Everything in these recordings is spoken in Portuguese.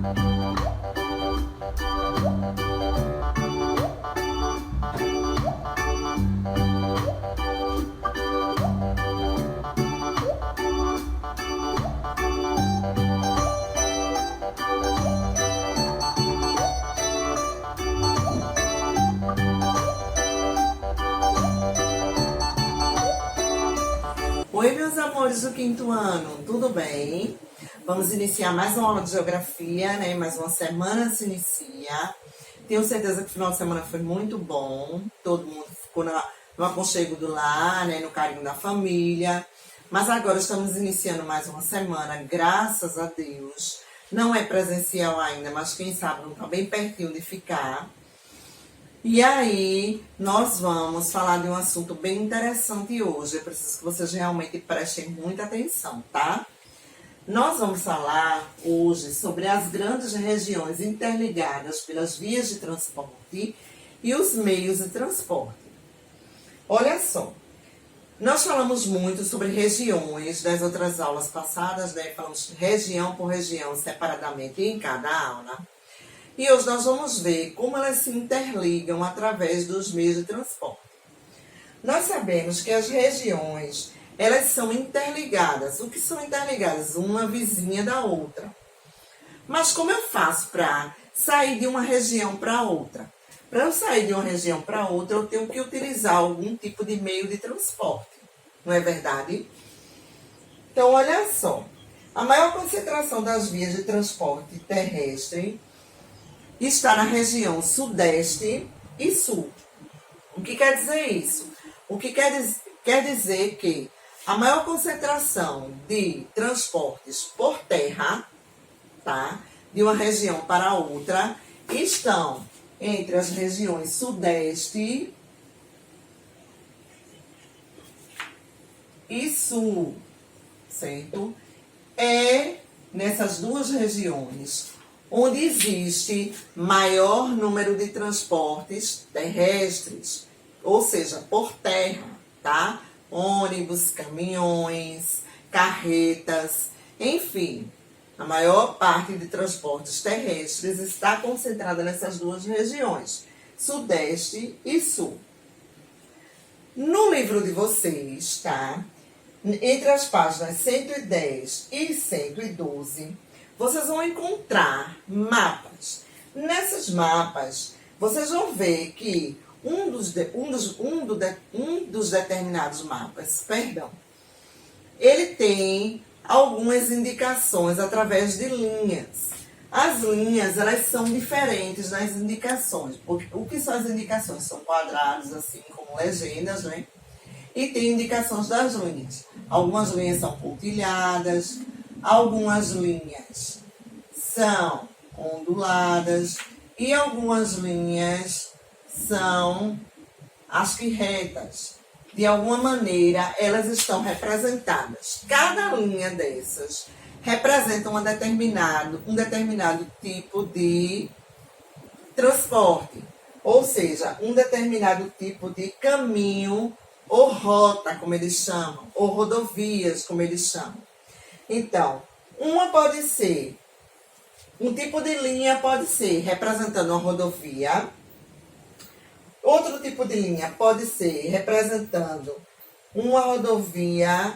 Oi, meus amores do quinto ano, tudo bem? Vamos iniciar mais uma aula de geografia, né? Mais uma semana se inicia. Tenho certeza que o final de semana foi muito bom. Todo mundo ficou no aconchego do lar, né? No carinho da família. Mas agora estamos iniciando mais uma semana, graças a Deus. Não é presencial ainda, mas quem sabe não está bem pertinho de ficar. E aí, nós vamos falar de um assunto bem interessante hoje. Eu preciso que vocês realmente prestem muita atenção, tá? Nós vamos falar hoje sobre as grandes regiões interligadas pelas vias de transporte e os meios de transporte. Olha só, nós falamos muito sobre regiões das outras aulas passadas, né? Falamos região por região, separadamente em cada aula. E hoje nós vamos ver como elas se interligam através dos meios de transporte. Nós sabemos que as regiões, elas são interligadas. O que são interligadas? Uma vizinha da outra. Mas como eu faço para sair de uma região para outra? Para eu sair de uma região para outra, eu tenho que utilizar algum tipo de meio de transporte. Não é verdade? Então, olha só. A maior concentração das vias de transporte terrestre está na região sudeste e sul. O que quer dizer isso? O que quer dizer que a maior concentração de transportes por terra, tá, de uma região para outra, estão entre as regiões sudeste e sul, certo? É nessas duas regiões onde existe maior número de transportes terrestres, ou seja, por terra, tá? Ônibus, caminhões, carretas, enfim, a maior parte de transportes terrestres está concentrada nessas duas regiões, sudeste e sul. No livro de vocês, tá? Entre as páginas 110 e 112, vocês vão encontrar mapas. Nesses mapas, vocês vão ver que um dos determinados mapas, ele tem algumas indicações através de linhas. As linhas, elas são diferentes nas indicações. O que são as indicações? São quadrados, assim como legendas, né? E tem indicações das linhas. Algumas linhas são pontilhadas, algumas linhas são onduladas e algumas linhas são, acho que retas. De alguma maneira, elas estão representadas. Cada linha dessas representa um determinado tipo de transporte. Ou seja, um determinado tipo de caminho ou rota, como eles chamam, ou rodovias, como eles chamam. Então, um tipo de linha pode ser representando uma rodovia. Outro tipo de linha pode ser representando uma rodovia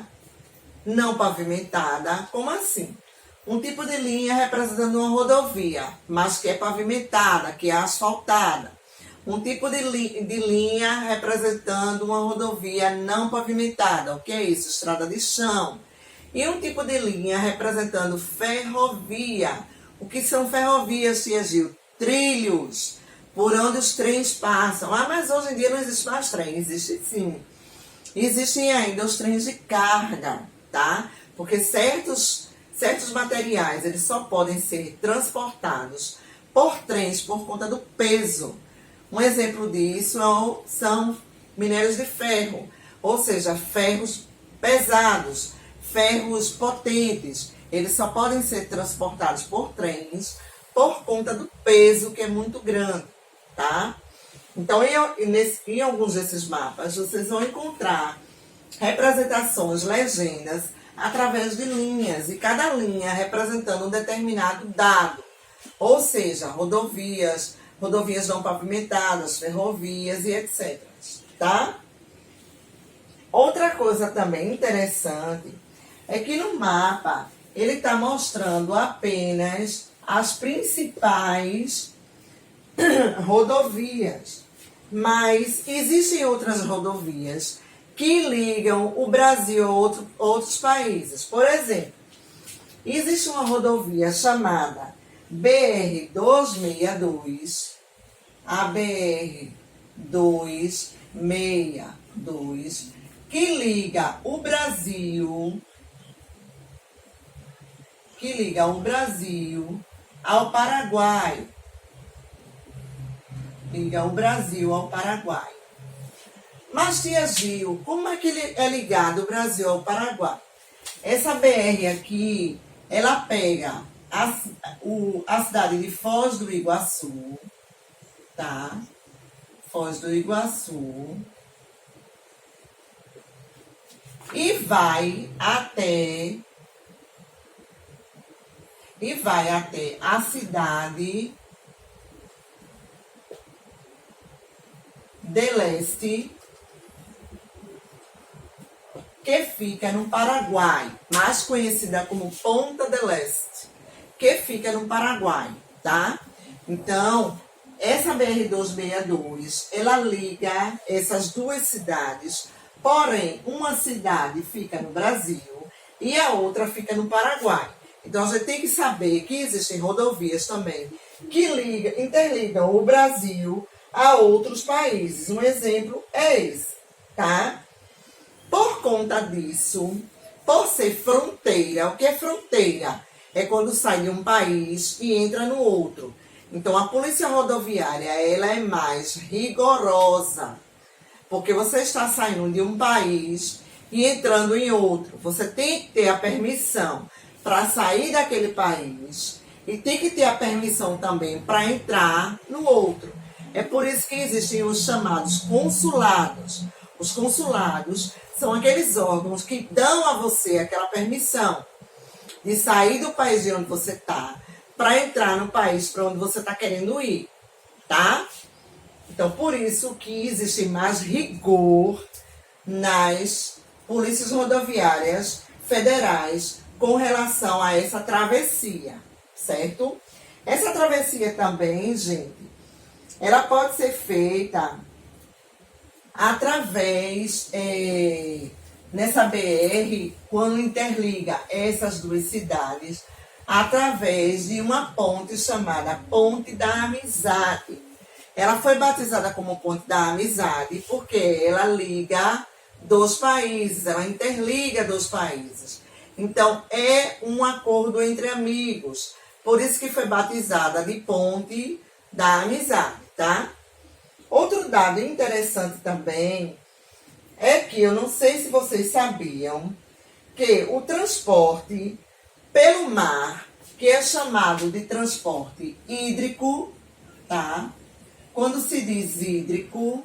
não pavimentada. Como assim? Um tipo de linha representando uma rodovia, mas que é pavimentada, que é asfaltada. Um tipo de linha representando uma rodovia não pavimentada. O que é isso? Estrada de chão. E um tipo de linha representando ferrovia. O que são ferrovias, Tia Gil? Trilhos, por onde os trens passam. Ah, mas hoje em dia não existe mais trem. Existe sim. Existem ainda os trens de carga, tá? Porque certos materiais, eles só podem ser transportados por trens por conta do peso. Um exemplo disso são minérios de ferro, ou seja, ferros pesados, ferros potentes. Eles só podem ser transportados por trens por conta do peso, que é muito grande, tá? Então, em alguns desses mapas, vocês vão encontrar representações, legendas, através de linhas, e cada linha representando um determinado dado. Ou seja, rodovias não pavimentadas, ferrovias e etc. Tá? Outra coisa também interessante é que no mapa ele está mostrando apenas as principais rodovias, mas existem outras rodovias que ligam o Brasil a outros países. Por exemplo, existe uma rodovia chamada BR-262, a BR-262, que liga o Brasil ao Paraguai. Liga o Brasil ao Paraguai. Mas, tia Gil, como é que é ligado o Brasil ao Paraguai? Essa BR aqui, ela pega a cidade de Foz do Iguaçu, tá? Foz do Iguaçu. E vai até a cidade del Este, que fica no Paraguai, mais conhecida como Ponta del Este, que fica no Paraguai, tá? Então, essa BR-262, ela liga essas duas cidades, porém, uma cidade fica no Brasil e a outra fica no Paraguai. Então, a gente tem que saber que existem rodovias também que interligam o Brasil a outros países. Um exemplo é esse, tá? Por conta disso, por ser fronteira, o que é fronteira? É quando sai de um país e entra no outro. Então, a polícia rodoviária, ela é mais rigorosa, porque você está saindo de um país e entrando em outro. Você tem que ter a permissão para sair daquele país e tem que ter a permissão também para entrar no outro. É por isso que existem os chamados consulados. Os consulados são aqueles órgãos que dão a você aquela permissão de sair do país de onde você está para entrar no país para onde você está querendo ir, tá? Então, por isso que existe mais rigor nas polícias rodoviárias federais com relação a essa travessia, certo? Essa travessia também, gente, ela pode ser feita através, nessa BR, quando interliga essas duas cidades, através de uma ponte chamada Ponte da Amizade. Ela foi batizada como Ponte da Amizade porque ela liga dois países, ela interliga dois países. Então, é um acordo entre amigos. Por isso que foi batizada de Ponte da Amizade, tá? Outro dado interessante também é que, eu não sei se vocês sabiam, que o transporte pelo mar, que é chamado de transporte hídrico, tá? Quando se diz hídrico,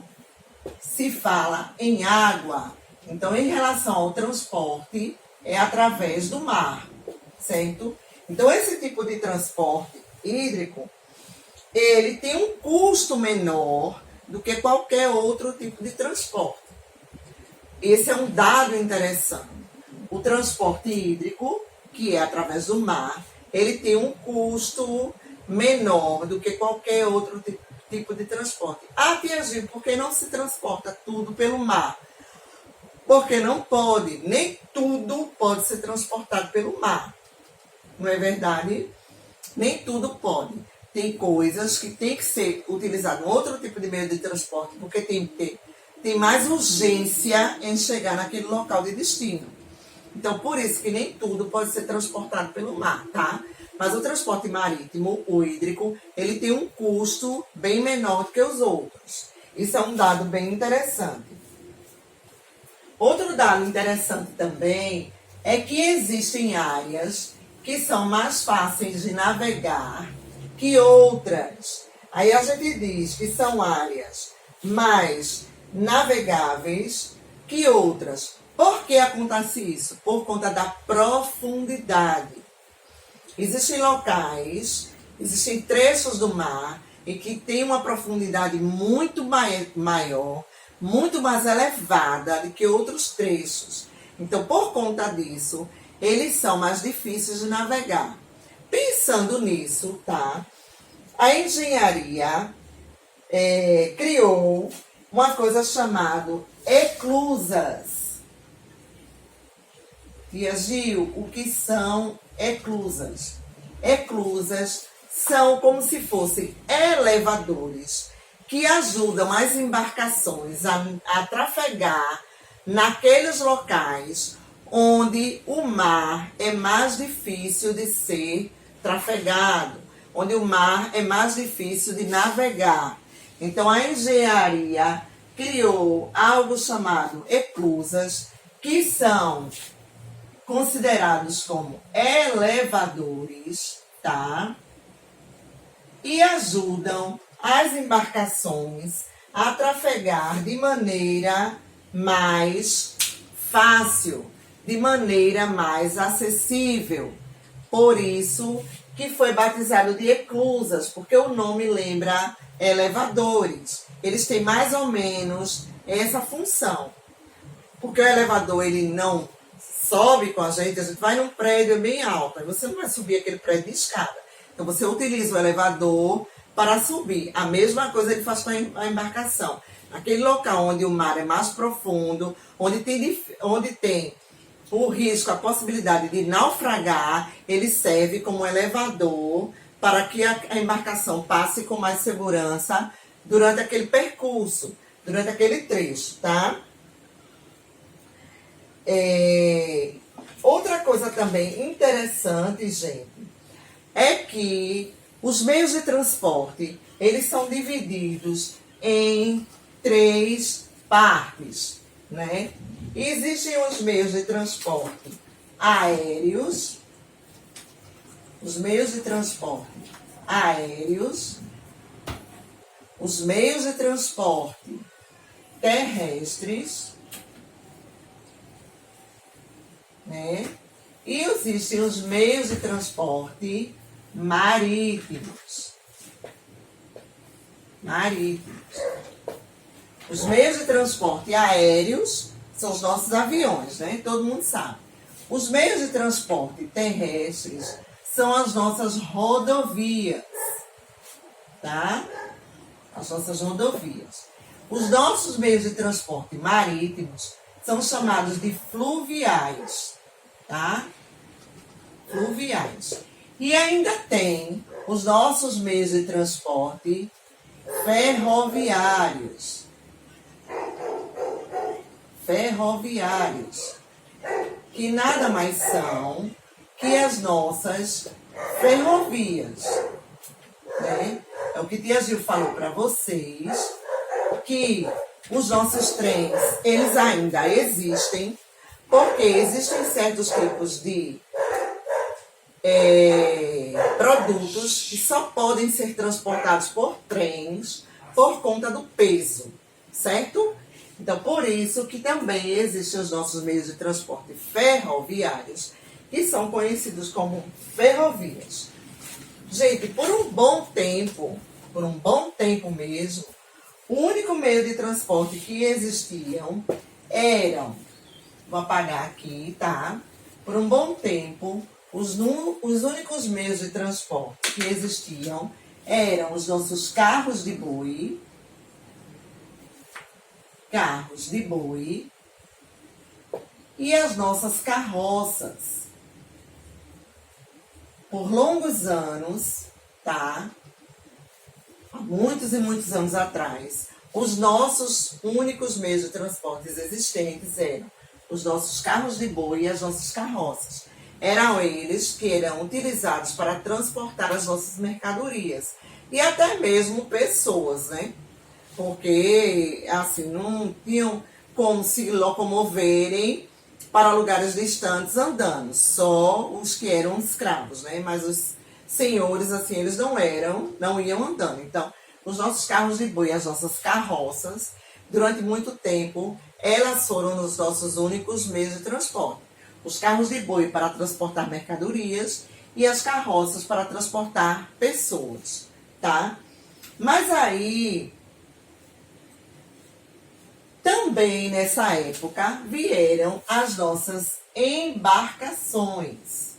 se fala em água. Então, em relação ao transporte, é através do mar, certo? Então, esse tipo de transporte hídrico, ele tem um custo menor do que qualquer outro tipo de transporte. Esse é um dado interessante. O transporte hídrico, que é através do mar, ele tem um custo menor do que qualquer outro tipo de transporte. Ah, tia Gil, por que não se transporta tudo pelo mar? Porque não pode, nem tudo pode ser transportado pelo mar. Não é verdade? Nem tudo pode. Tem coisas que tem que ser utilizado um outro tipo de meio de transporte, porque tem mais urgência em chegar naquele local de destino. Então, por isso que nem tudo pode ser transportado pelo mar, tá? Mas o transporte marítimo, o hídrico, ele tem um custo bem menor do que os outros. Isso é um dado bem interessante. Outro dado interessante também é que existem áreas que são mais fáceis de navegar que outras. Aí a gente diz que são áreas mais navegáveis que outras. Por que acontece isso? Por conta da profundidade. Existem locais Existem trechos do mar e que tem uma profundidade muito maior, muito mais elevada do que outros trechos. Então, por conta disso, eles são mais difíceis de navegar. Pensando nisso, tá? A engenharia criou uma coisa chamada eclusas. Tia Gil, o que são eclusas? Eclusas são como se fossem elevadores que ajudam as embarcações a trafegar naqueles locais onde o mar é mais difícil de ser trafegado, onde o mar é mais difícil de navegar. Então, a engenharia criou algo chamado eclusas, que são considerados como elevadores, tá? E ajudam as embarcações a trafegar de maneira mais fácil, de maneira mais acessível. Por isso que foi batizado de eclusas, porque o nome lembra elevadores. Eles têm mais ou menos essa função. Porque o elevador, ele não sobe com a gente vai num prédio bem alto, aí você não vai subir aquele prédio de escada. Então você utiliza o elevador para subir. A mesma coisa ele faz com a embarcação. Aquele local onde o mar é mais profundo, onde tem o risco, a possibilidade de naufragar, ele serve como elevador para que a embarcação passe com mais segurança durante aquele percurso, durante aquele trecho, tá? Outra coisa também interessante, gente, é que os meios de transporte, eles são divididos em 3 partes, né? Existem os meios de transporte aéreos, os meios de transporte terrestres, né? E existem os meios de transporte marítimos. Os meios de transporte aéreos são os nossos aviões, né? Todo mundo sabe. Os meios de transporte terrestres são as nossas rodovias, tá? As nossas rodovias. Os nossos meios de transporte marítimos são chamados de fluviais, tá? Fluviais. E ainda tem os nossos meios de transporte ferroviários. Que nada mais são que as nossas ferrovias, né? É o que Tia Gil falou para vocês, que os nossos trens, eles ainda existem, porque existem certos tipos de produtos que só podem ser transportados por trens por conta do peso, certo? Então, por isso que também existem os nossos meios de transporte ferroviários, que são conhecidos como ferrovias. Gente, por um bom tempo mesmo, o único meio de transporte que existiam eram, vou apagar aqui, tá? Por um bom tempo, os únicos meios de transporte que existiam eram os nossos carros de boi, e as nossas carroças. Por longos anos, tá? Há muitos e muitos anos atrás, os nossos únicos meios de transportes existentes eram os nossos carros de boi e as nossas carroças. Eram eles que eram utilizados para transportar as nossas mercadorias. E até mesmo pessoas, né? Porque, assim, não tinham como se locomoverem para lugares distantes andando. Só os que eram escravos, né? Mas os senhores, assim, eles não iam andando. Então, os nossos carros de boi, as nossas carroças, durante muito tempo, elas foram os nossos únicos meios de transporte. Os carros de boi para transportar mercadorias e as carroças para transportar pessoas, tá? Mas aí, também nessa época, vieram as nossas embarcações.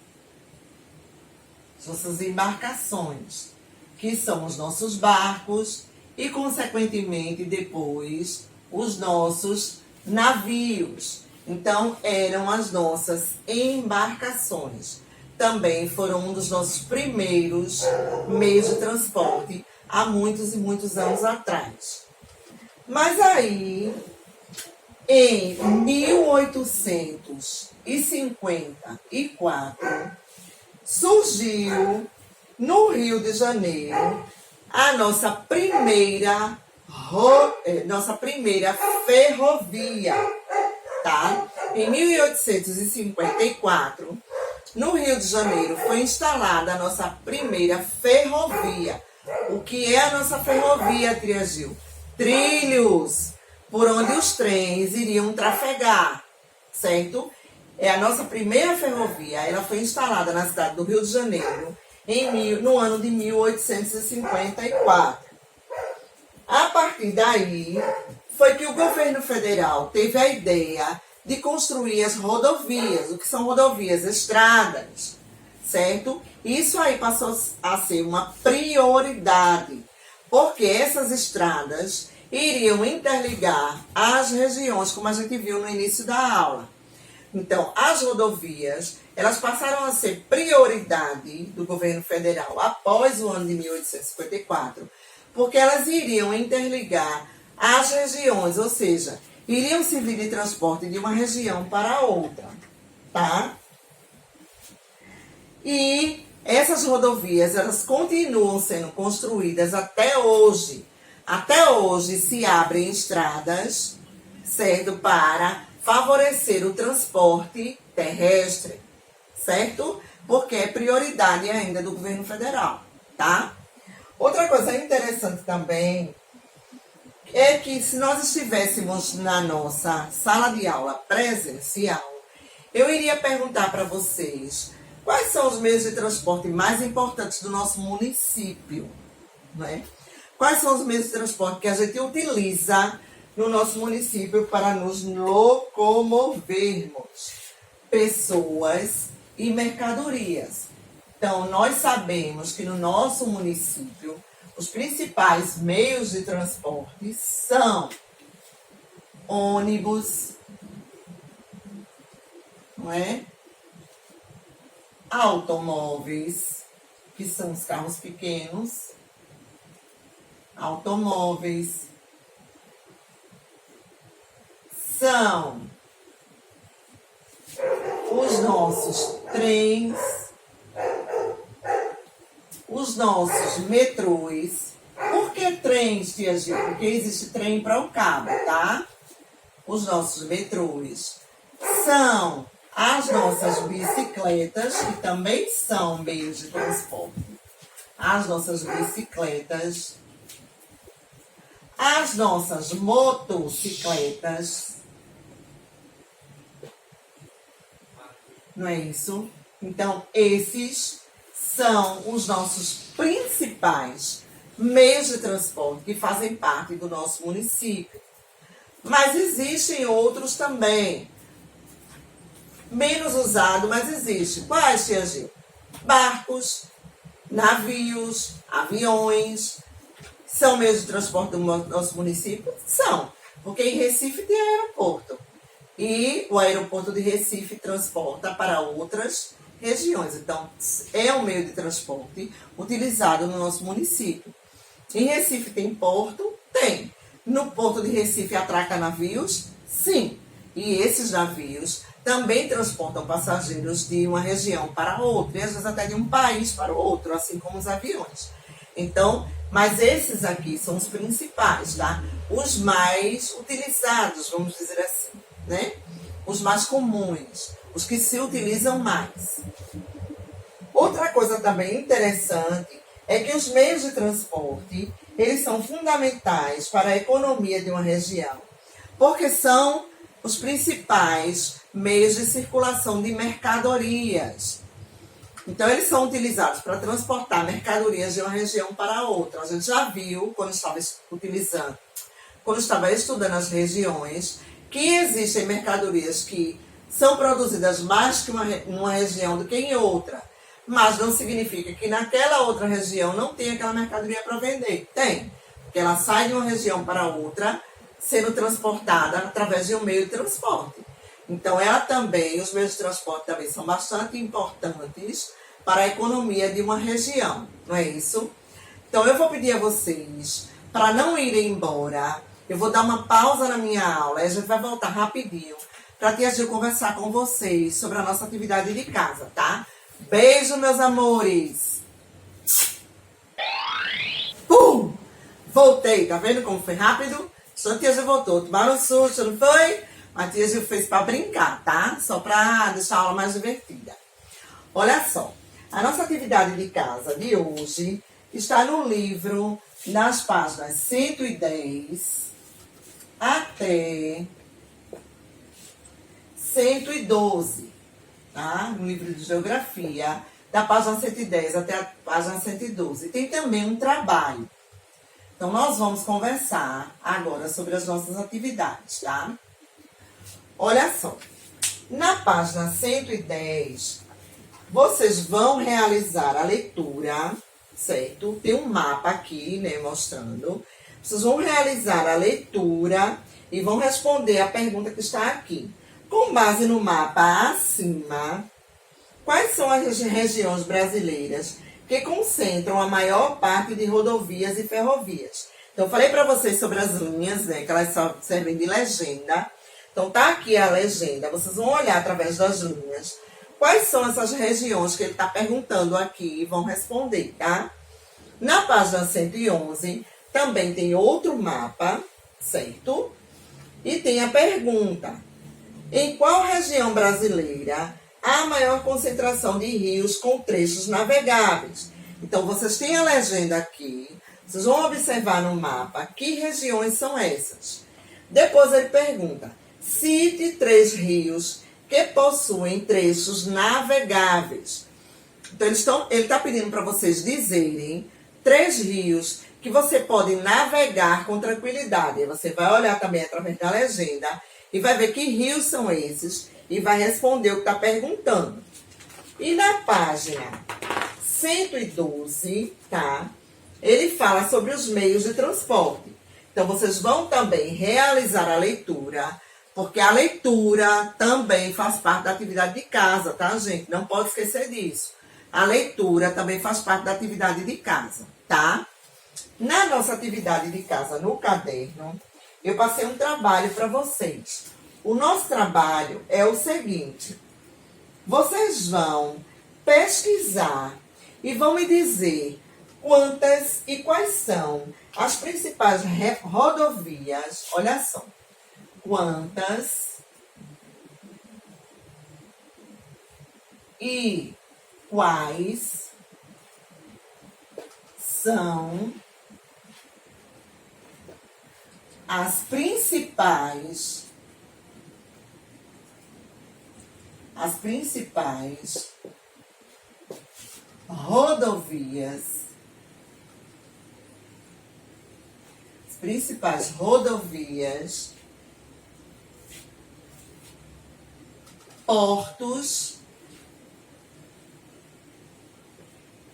Nossas embarcações, que são os nossos barcos e, consequentemente, depois, os nossos navios. Então, eram as nossas embarcações. Também foram um dos nossos primeiros meios de transporte há muitos e muitos anos atrás. Mas aí, em 1854, surgiu no Rio de Janeiro a nossa primeira ferrovia, tá? Em 1854, no Rio de Janeiro, foi instalada a nossa primeira ferrovia. O que é a nossa ferrovia, Tia Gil? Trilhos por onde os trens iriam trafegar, certo? É a nossa primeira ferrovia. Ela foi instalada na cidade do Rio de Janeiro no ano de 1854. A partir daí, foi que o governo federal teve a ideia de construir as rodovias. O que são rodovias? Estradas, certo? Isso aí passou a ser uma prioridade, porque essas estradas iriam interligar as regiões, como a gente viu no início da aula. Então, as rodovias, elas passaram a ser prioridade do governo federal após o ano de 1854, porque elas iriam interligar as regiões, ou seja, iriam servir de transporte de uma região para outra, tá? E essas rodovias, elas continuam sendo construídas até hoje. Até hoje se abrem estradas, certo? Para favorecer o transporte terrestre, certo? Porque é prioridade ainda do governo federal, tá? Outra coisa interessante também é que se nós estivéssemos na nossa sala de aula presencial, eu iria perguntar para vocês quais são os meios de transporte mais importantes do nosso município, né? Quais são os meios de transporte que a gente utiliza no nosso município para nos locomovermos? Pessoas e mercadorias. Então, nós sabemos que no nosso município, os principais meios de transporte são ônibus, não é? Automóveis, que são os carros pequenos, automóveis, são os nossos trens, os nossos metrôs. Por que trens, Tia Gil? Porque existe trem para o cabo, tá? Os nossos metrôs são as nossas bicicletas, que também são meios de transporte. As nossas bicicletas, as nossas motocicletas. Não é isso? Então, esses são os nossos principais meios de transporte que fazem parte do nosso município. Mas existem outros também. Menos usado, mas existe. Quais, Tia Gil? Barcos, navios, aviões. São meios de transporte do nosso município? São. Porque em Recife tem aeroporto. E o aeroporto de Recife transporta para outras regiões. Então, é um meio de transporte utilizado no nosso município. Em Recife tem porto? Tem. No porto de Recife atraca navios? Sim. E esses navios também transportam passageiros de uma região para outra, e às vezes até de um país para o outro, assim como os aviões. Então, mas esses aqui são os principais, tá? Os mais utilizados, vamos dizer assim, né? Os mais comuns, os que se utilizam mais. Outra coisa também interessante é que os meios de transporte, eles são fundamentais para a economia de uma região, porque são os principais meios de circulação de mercadorias. Então, eles são utilizados para transportar mercadorias de uma região para outra. A gente já viu, quando estava estudando as regiões, que existem mercadorias que são produzidas mais que numa região do que em outra. Mas não significa que naquela outra região não tem aquela mercadoria para vender. Tem, porque ela sai de uma região para outra, sendo transportada através de um meio de transporte. Então, os meios de transporte também são bastante importantes para a economia de uma região, não é isso? Então, eu vou pedir a vocês para não irem embora. Eu vou dar uma pausa na minha aula e a gente vai voltar rapidinho para a tia Gil conversar com vocês sobre a nossa atividade de casa, tá? Beijo, meus amores! Voltei, tá vendo como foi rápido? Só a tia Gil voltou. Tomaram um susto, não foi? A tia Gil fez para brincar, tá? Só para deixar a aula mais divertida. Olha só, a nossa atividade de casa de hoje está no livro, nas páginas 110 até 112, tá? No livro de Geografia, da página 110 até a página 112. Tem também um trabalho. Então, nós vamos conversar agora sobre as nossas atividades, tá? Olha só, na página 110, vocês vão realizar a leitura, certo? Tem um mapa aqui, né, mostrando. Vocês vão realizar a leitura e vão responder a pergunta que está aqui. Com base no mapa acima, quais são as regiões brasileiras que concentram a maior parte de rodovias e ferrovias? Então, eu falei para vocês sobre as linhas, né, que elas só servem de legenda. Então, tá aqui a legenda. Vocês vão olhar através das linhas. Quais são essas regiões que ele está perguntando aqui e vão responder, tá? Na página 111, também tem outro mapa, certo? E tem a pergunta: em qual região brasileira há a maior concentração de rios com trechos navegáveis? Então, vocês têm a legenda aqui. Vocês vão observar no mapa que regiões são essas. Depois ele pergunta: cite 3 rios que possuem trechos navegáveis. Então, ele está pedindo para vocês dizerem 3 rios que você pode navegar com tranquilidade. Aí você vai olhar também através da legenda e vai ver que rios são esses e vai responder o que está perguntando. E na página 112, tá? Ele fala sobre os meios de transporte. Então, vocês vão também realizar a leitura, porque a leitura também faz parte da atividade de casa, tá, gente? Não pode esquecer disso. A leitura também faz parte da atividade de casa, tá? Na nossa atividade de casa, no caderno, eu passei um trabalho para vocês. O nosso trabalho é o seguinte: vocês vão pesquisar e vão me dizer quantas e quais são as principais rodovias. Olha só. Quantas e quais são as principais rodovias, portos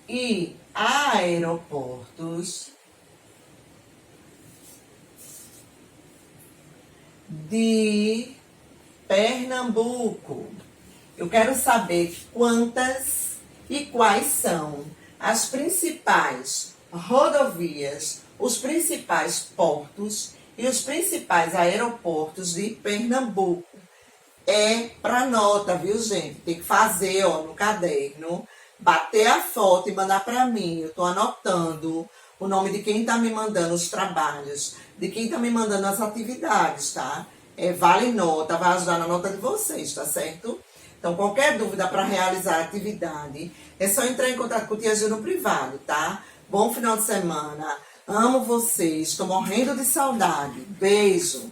e aeroportos de Pernambuco. Eu quero saber quantas e quais são as principais rodovias, os principais portos e os principais aeroportos de Pernambuco. É para nota, viu, gente? Tem que fazer, ó, no caderno, bater a foto e mandar para mim. Eu tô anotando o nome de quem tá me mandando os trabalhos, de quem tá me mandando as atividades, tá? Vale nota, vai ajudar na nota de vocês, tá certo? Então, qualquer dúvida para realizar a atividade, é só entrar em contato com o Tia Gil no privado, tá? Bom final de semana. Amo vocês. Estou morrendo de saudade. Beijo.